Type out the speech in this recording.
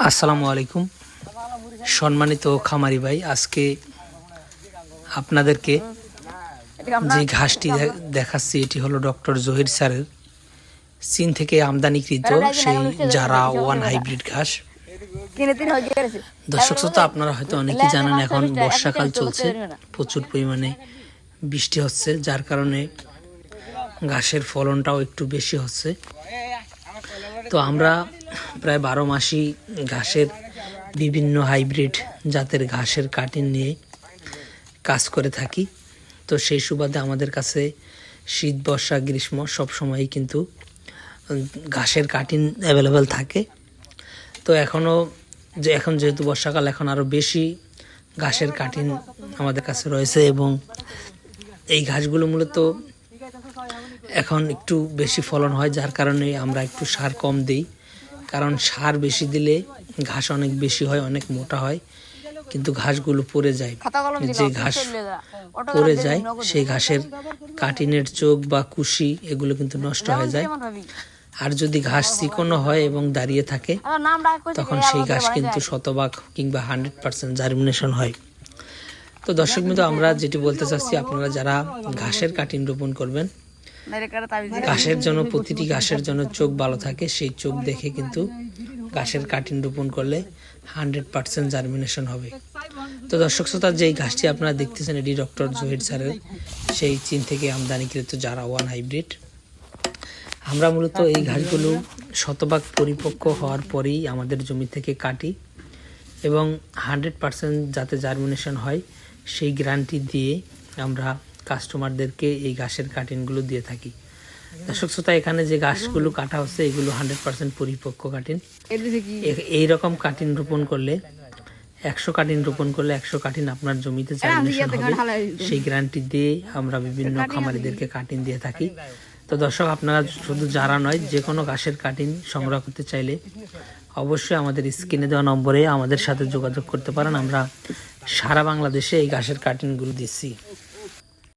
আসসালামু আলাইকুম সম্মানিত খামারি ভাই, আজকে আপনাদেরকে যে ঘাসটি দেখাচ্ছি এটি হলো ডক্টর জহির স্যারের চীন থেকে আমদানিকৃত সেই জারা ওয়ান হাইব্রিড ঘাস। দর্শক শ্রোতা, আপনারা হয়তো অনেকেই জানেন এখন বর্ষাকাল চলছে, প্রচুর পরিমাণে বৃষ্টি হচ্ছে, যার কারণে ঘাসের ফলনটাও একটু বেশি হচ্ছে। তো আমরা প্রায় 12 মাসই ঘাসের বিভিন্ন হাইব্রিড জাতের ঘাসের কাটিং নিয়ে কাজ করে থাকি। তো সেই সুবাদে আমাদের কাছে শীত, বর্ষা, গ্রীষ্ম সব সময়ই কিন্তু ঘাসের কাটিং অ্যাভেলেবেল থাকে। তো এখন যেহেতু বর্ষাকাল, এখন আরও বেশি ঘাসের কাটিং আমাদের কাছে রয়েছে এবং এই ঘাসগুলো মূলত এখন একটু বেশি ফলন হয়, যার কারণে আমরা একটু সার কম দিই। কারণ সার বেশি দিলে ঘাস অনেক বেশি হয়, অনেক মোটা হয়, কিন্তু ঘাসগুলো পড়ে যায়। যে ঘাস পড়ে যায় সেই ঘাসের কাটিনের চোখ বা কুশি এগুলো কিন্তু নষ্ট হয়ে যায়। আর যদি ঘাস চিকনো হয় এবং দাঁড়িয়ে থাকে তখন সেই ঘাস কিন্তু শতভাগ কিংবা 100% জার্মিনেশন হয়। তো দর্শক বিন্দু, আমরা যেটি বলতে চাচ্ছি, আপনারা যারা ঘাসের কাটিং রোপণ করবেন, ঘাসের জন্য প্রতিটি ঘাসের জন্য চোখ ভালো থাকে, সেই চোখ দেখে কিন্তু ঘাসের কাটিং রোপণ করলে 100% জার্মিনেশন হবে। তো দর্শক শ্রোতা, যেই ঘাসটি আপনারা দেখতেছেন এটি ডক্টর জহির স্যারের সেই চীন থেকে আমদানিকৃত জারা ওয়ান হাইব্রিড। আমরা মূলত এই ঘাসগুলো শতভাগ পরিপক্ক হওয়ার পরেই আমাদের জমি থেকে কাটি এবং 100% যাতে জার্মিনেশন হয় সেই গ্যারান্টি দিয়ে আমরা কাস্টমারদেরকে এই ঘাসের কাটিংগুলো দিয়ে থাকি। দর্শক শ্রোতা, এখানে যে ঘাসগুলো কাটা হচ্ছে এগুলো 100% পরিপক্ক কাটিং। এইরকম কাটিং রোপণ করলে 100 কাটিং রোপণ করলে 100 কাটিং আপনার জমিতে জার্মিনেশন হবে, সেই গ্যারান্টি দিয়ে আমরা বিভিন্ন খামারিদেরকে কাটিং দিয়ে থাকি। তো দর্শক, আপনারা শুধু যারা নয়, যে কোনো ঘাসের কাটিং সংগ্রহ করতে চাইলে অবশ্যই আমাদের স্ক্রিনে দেওয়া নম্বরে আমাদের সাথে যোগাযোগ করতে পারেন। আমরা সারা বাংলাদেশে এই ঘাসের কাটিংগুলো দিচ্ছি।